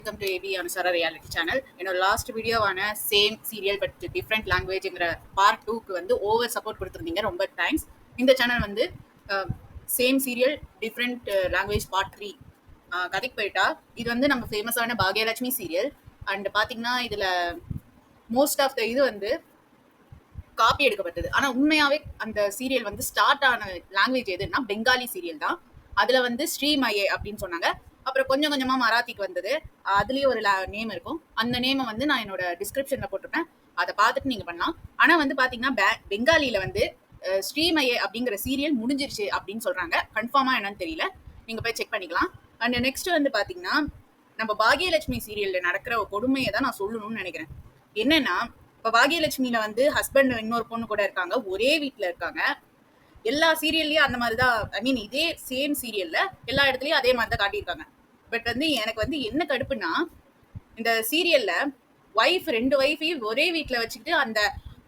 Welcome to AB Anusara reality channel. என்னோட last வீடியோவான same serial but different லாங்குவேஜ்ங்கிற part 2க்கு வந்து ஓவர் சப்போர்ட் கொடுத்துருந்தீங்க. ரொம்ப தேங்க்ஸ். இந்த சேனல் வந்து same serial different language part 3 கதைக்கு போயிட்டா. இது வந்து நம்ம ஃபேமஸான பாக்யலட்சுமி சீரியல். அண்ட் பார்த்தீங்கன்னா இதில் மோஸ்ட் ஆஃப் த இது வந்து காப்பி எடுக்கப்பட்டது. ஆனால் உண்மையாகவே அந்த சீரியல் வந்து ஸ்டார்ட் ஆன லாங்குவேஜ் எதுன்னா பெங்காலி சீரியல் தான். அதில் வந்து ஸ்ரீமயே அப்படின்னு சொன்னாங்க. அப்புறம் கொஞ்சம் கொஞ்சமாக மராத்திக்கு வந்தது. அதுலேயே ஒரு நேம் இருக்கும். அந்த நேமை வந்து நான் என்னோட டிஸ்கிரிப்ஷனில் போட்டிருப்பேன். அதை பார்த்துட்டு நீங்கள் பண்ணலாம். ஆனால் வந்து பார்த்தீங்கன்னா பெங்காலியில் வந்து ஸ்ரீமயே அப்படிங்கிற சீரியல் முடிஞ்சிருச்சு அப்படின்னு சொல்கிறாங்க. கன்ஃபார்மாக என்னன்னு தெரியல. நீங்கள் போய் செக் பண்ணிக்கலாம். அண்ட் நெக்ஸ்ட் வந்து பார்த்தீங்கன்னா நம்ம பாக்யலட்சுமி சீரியலில் நடக்கிற ஒரு கொடுமையை தான் நான் சொல்லணும்னு நினைக்கிறேன். என்னன்னா இப்போ பாக்யலட்சுமியில வந்து ஹஸ்பண்ட் இன்னொரு பொண்ணு கூட இருக்காங்க. ஒரே வீட்டில் இருக்காங்க. எல்லா சீரியல்லையும் அந்த மாதிரி தான். ஐ மீன் இதே சேம் சீரியல்ல எல்லா இடத்துலையும் அதே மாதிரி தான் காட்டியிருக்காங்க. பட் வந்து எனக்கு வந்து என்ன கடுப்புன்னா இந்த சீரியல்ல ரெண்டு ஒய்ஃபையும் ஒரே வீட்டில் வச்சுக்கிட்டு அந்த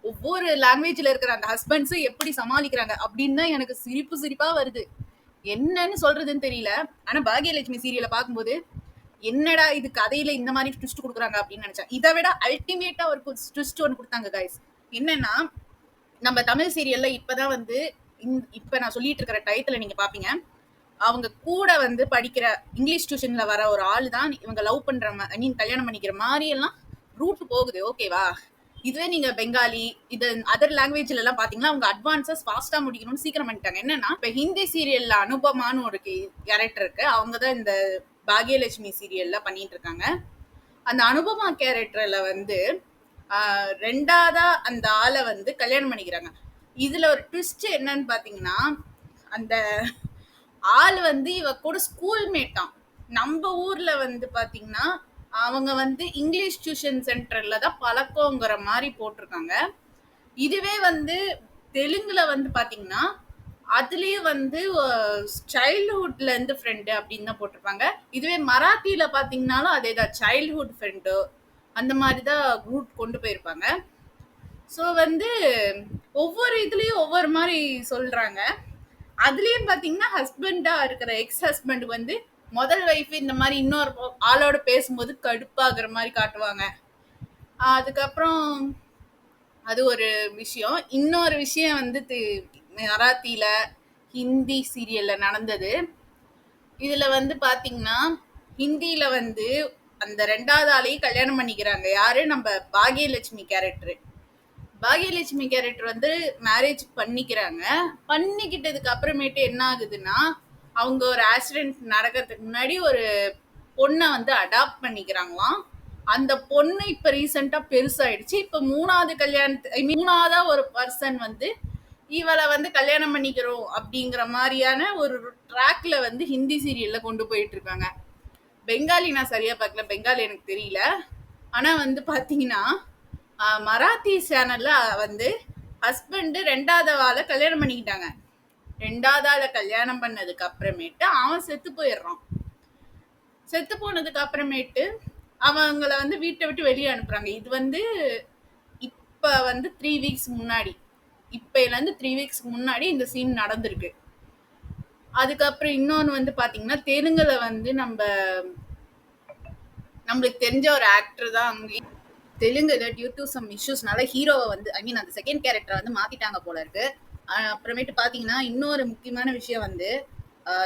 ஒவ்வொரு லாங்குவேஜ்ல இருக்கிற அந்த ஹஸ்பண்ட்ஸு எப்படி சமாளிக்கிறாங்க அப்படின்னு தான் எனக்கு சிரிப்பா வருது. என்னன்னு சொல்றதுன்னு தெரியல. ஆனா பாக்யலட்சுமி சீரியலை பார்க்கும்போது என்னடா இது கதையில இந்த மாதிரி ட்விஸ்ட் கொடுக்குறாங்க அப்படின்னு நினைச்சேன். இதை விட அல்டிமேட்டா ஒரு ட்விஸ்ட் ஒன்று கொடுத்தாங்க கைஸ். என்னன்னா நம்ம தமிழ் சீரியல்ல இப்பதான் வந்து இப்ப நான் சொல்லிட்டு இருக்கிற டயத்துல நீங்க பாப்பீங்க. அவங்க கூட வந்து படிக்கிற இங்கிலீஷ் டியூஷன்ல வர ஒரு ஆள் தான் இவங்க லவ் பண்ற ஐ மீன் கல்யாணம் பண்ணிக்கிற மாதிரி எல்லாம் ரூட் போகுது. ஓகேவா? இதுவே நீங்க பெங்காலி இது அதர் லாங்குவேஜ்ல எல்லாம் பாத்தீங்கன்னா அவங்க அட்வான்சஸ் ஃபாஸ்டா முடிக்கணும்னு சீக்கிரம் பண்ணிட்டாங்க. என்னன்னா இப்ப ஹிந்தி சீரியல்ல அனுபமான்னு ஒரு கேரக்டர் இருக்கு. அவங்கதான் இந்த பாக்யலட்சுமி சீரியல்ல பண்ணிட்டு இருக்காங்க. அந்த அனுபமா கேரக்டர்ல வந்து ரெண்டாவதா அந்த ஆளை வந்து கல்யாணம் பண்ணிக்கிறாங்க. இதுல ஒரு ட்விஸ்ட் என்னன்னு பாத்தீங்கன்னா அந்த ஆள் வந்து இவ கூட ஸ்கூல் மேட்டான். நம்ம ஊர்ல வந்து பாத்தீங்கன்னா அவங்க வந்து இங்கிலீஷ் டியூஷன் சென்டர்ல தான் பழக்கங்கிற மாதிரி போட்டிருக்காங்க. இதுவே வந்து தெலுங்குல வந்து பாத்தீங்கன்னா அதுலயும் வந்து சைல்ட்ஹுட்ல இருந்து ஃப்ரெண்டு அப்படின்னு தான் போட்டிருப்பாங்க. இதுவே மராத்தியில பாத்தீங்கன்னாலும் அதே தான், சைல்ட்ஹுட் ஃப்ரெண்டு அந்த மாதிரி தான் ரூட் கொண்டு போயிருப்பாங்க. ஸோ வந்து ஒவ்வொரு இதுலயும் ஒவ்வொரு மாதிரி சொல்றாங்க. அதுலயும் பாத்தீங்கன்னா ஹஸ்பண்டா இருக்கிற எக்ஸ் ஹஸ்பண்ட் வந்து முதல் ஒய்ஃப் இந்த மாதிரி இன்னொரு ஆளோட பேசும்போது கடுப்பாகிற மாதிரி காட்டுவாங்க. அதுக்கப்புறம் அது ஒரு விஷயம். இன்னொரு விஷயம் வந்து மராத்தியில ஹிந்தி சீரியல்ல நடந்தது. இதுல வந்து பாத்தீங்கன்னா ஹிந்தியில வந்து அந்த ரெண்டாவது ஆளையும் கல்யாணம் பண்ணிக்கிறாங்க. யாரு? நம்ம பாக்யலட்சுமி கேரக்டர். பாக்யலட்சுமி கேரக்டர் வந்து மேரேஜ் பண்ணிக்கிறாங்க. பண்ணிக்கிட்டதுக்கு அப்புறமேட்டு என்ன ஆகுதுன்னா அவங்க ஒரு ஆக்சிடென்ட் நடக்கிறதுக்கு முன்னாடி ஒரு பொண்ணை வந்து அடாப்ட் பண்ணிக்கிறாங்களாம். அந்த பொண்ணு இப்ப ரீசெண்டா பெருசாயிடுச்சு. இப்ப மூணாவதா ஒரு பர்சன் வந்து இவளை வந்து கல்யாணம் பண்ணிக்கிறோம் அப்படிங்கிற மாதிரியான ஒரு ட்ராக்ல வந்து ஹிந்தி சீரியல்ல கொண்டு போயிட்டு இருக்காங்க. பெங்காலி நான் சரியா பார்க்கல, பெங்காலி எனக்கு தெரியல. ஆனா வந்து பாத்தீங்கன்னா மராத்தி சேனல்ல வந்து ஹஸ்பண்ட் ரெண்டாவது ஆளை கல்யாணம் பண்ணிக்கிட்டாங்க. ரெண்டாவது ஆளை கல்யாணம் பண்ணதுக்கு அப்புறமேட்டு அவன் செத்து போயிடுறான். செத்து போனதுக்கு அப்புறமேட்டு அவங்கள வந்து வீட்டை விட்டு வெளியே அனுப்புறாங்க. இது வந்து இப்ப வந்து 3 வீக்ஸ் முன்னாடி, இப்பல இருந்து 3 வீக்ஸ் முன்னாடி இந்த சீன் நடந்திருக்கு. அதுக்கப்புறம் இன்னொன்னு வந்து பாத்தீங்கன்னா தெலுங்குல வந்து நம்மளுக்கு தெரிஞ்ச ஒரு ஆக்டர் தான் அங்கே தெலுங்குல டியூ டு சம் இஷ்யூஸ்னால ஹீரோவை வந்து ஐ மீன் அந்த செகண்ட் கேரக்டரை வந்து மாத்திட்டாங்க போல இருக்கு. அப்புறமேட்டு பாத்தீங்கன்னா இன்னொரு முக்கியமான விஷயம் வந்து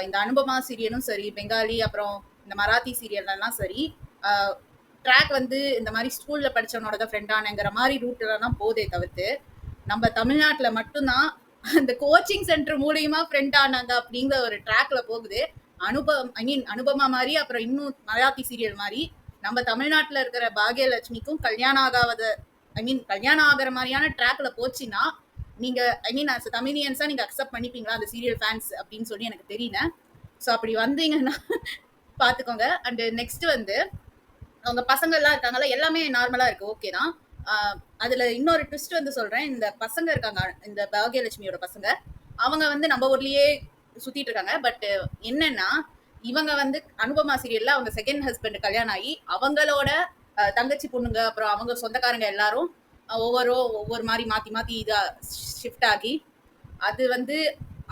இந்த அனுபமா சீரியலும் சரி, பெங்காலி அப்புறம் இந்த மராத்தி சீரியல்லாம் சரி, ட்ராக் வந்து இந்த மாதிரி ஸ்கூல்ல படிச்சவனோட தான் ஃப்ரெண்டானங்கிற மாதிரி ரூட்ல தான் போதே தவிர்த்து நம்ம தமிழ்நாட்டுல மட்டும்தான் அந்த கோச்சிங் சென்டர் மூலியமா ஃப்ரெண்ட் ஆனாங்க அப்படிங்கிற ஒரு ட்ராக்ல போகுது. அனுபமா மாதிரி அப்புறம் இன்னும் மராத்தி சீரியல் மாதிரி நம்ம தமிழ்நாட்டுல இருக்கிற பாக்யலட்சுமிக்கும் கல்யாணம் ஆகிற மாதிரியான ட்ராக்ல போச்சுன்னா நீங்க தமிழியன்ஸா நீங்க அக்செப்ட் பண்ணிப்பீங்களா அந்த சீரியல் ஃபேன்ஸ் அப்படின்னு சொல்லி எனக்கு தெரியல. ஸோ அப்படி வந்தீங்கன்னா பாத்துக்கோங்க. அண்ட் நெக்ஸ்ட் வந்து அவங்க பசங்க எல்லாம் இருக்காங்கல்ல, எல்லாமே நார்மலா இருக்கு, ஓகே தான். அதுல இன்னொரு ட்விஸ்ட் வந்து சொல்றேன். இந்த பசங்க இருக்காங்க, இந்த பாக்யலட்சுமியோட பசங்க, அவங்க வந்து நம்ம ஊர்லயே சுத்திட்டு இருக்காங்க. பட் என்னன்னா இவங்க வந்து அனுபமா சீரியல்ல அவங்க செகண்ட் ஹஸ்பண்ட் கல்யாணம் ஆகி அவங்களோட தங்கச்சி பொண்ணுங்க அப்புறம் அவங்க சொந்தக்காரங்க எல்லாரும் ஒவ்வொரு மாதிரி மாத்தி மாத்தி இதா ஷிஃப்ட் ஆகி அது வந்து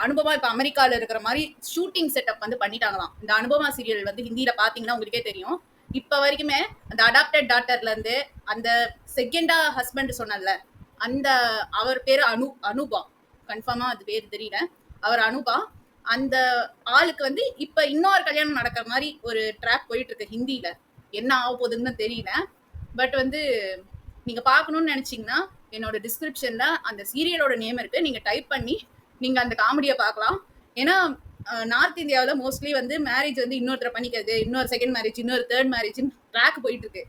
அனுபமா இப்ப அமெரிக்கால இருக்கிற மாதிரி ஷூட்டிங் செட்டப் வந்து பண்ணிட்டாங்களாம். இந்த அனுபமா சீரியல் வந்து ஹிந்தியில பாத்தீங்கன்னா உங்களுக்கே தெரியும். இப்ப வரைக்குமே அந்த அடாப்டட் டாட்டர்ல இருந்து அந்த செகண்டா ஹஸ்பண்ட் சொன்னல அந்த அவர் பேரு அனுபா, கன்ஃபார்மா அது பேர் தெரியல, அவர் அனுபா. அந்த ஆளுக்கு வந்து இப்ப இன்னொரு கல்யாணம் நடக்கிற மாதிரி ஒரு ட்ராக் போயிட்டு இருக்கு ஹிந்தியில. என்ன ஆக போகுதுன்னு தெரியல. பட் வந்து நீங்க பார்க்கணும்னு நினைச்சீங்கன்னா என்னோட டிஸ்கிரிப்ஷன்ல அந்த சீரியலோட நேம் இருக்கு, நீங்க டைப் பண்ணி நீங்க அந்த காமெடியை பார்க்கலாம். ஏன்னா நார்த் இந்தியாவில் மோஸ்ட்லி வந்து மேரேஜ் வந்து இன்னொருத்தர பண்ணிக்கிறது, இன்னொரு செகண்ட் மேரேஜ், இன்னொரு தேர்ட் மேரேஜ் ட்ராக் போயிட்டு இருக்கு.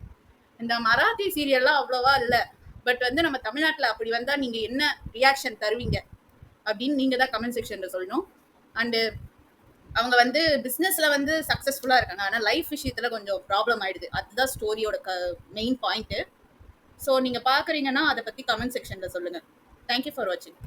இந்த மராத்தி சீரியல்லாம் அவ்வளோவா இல்லை. பட் வந்து நம்ம தமிழ்நாட்டில் அப்படி வந்தா நீங்க என்ன ரியாக்ஷன் தருவீங்க அப்படின்னு நீங்க தான் கமெண்ட் செக்ஷன்ல சொல்லணும். அண்டு அவங்க வந்து பிஸ்னஸ்ல வந்து சக்ஸஸ்ஃபுல்லாக இருக்காங்க, ஆனால் லைஃப் விஷயத்துல கொஞ்சம் ப்ராப்ளம் ஆயிடுது. அதுதான் ஸ்டோரியோட மெயின் பாயிண்ட். ஸோ நீங்க பார்க்குறீங்கன்னா அதை பற்றி கமெண்ட் செக்ஷன்ல சொல்லுங்க. தேங்க்யூ ஃபார் வாட்சிங்.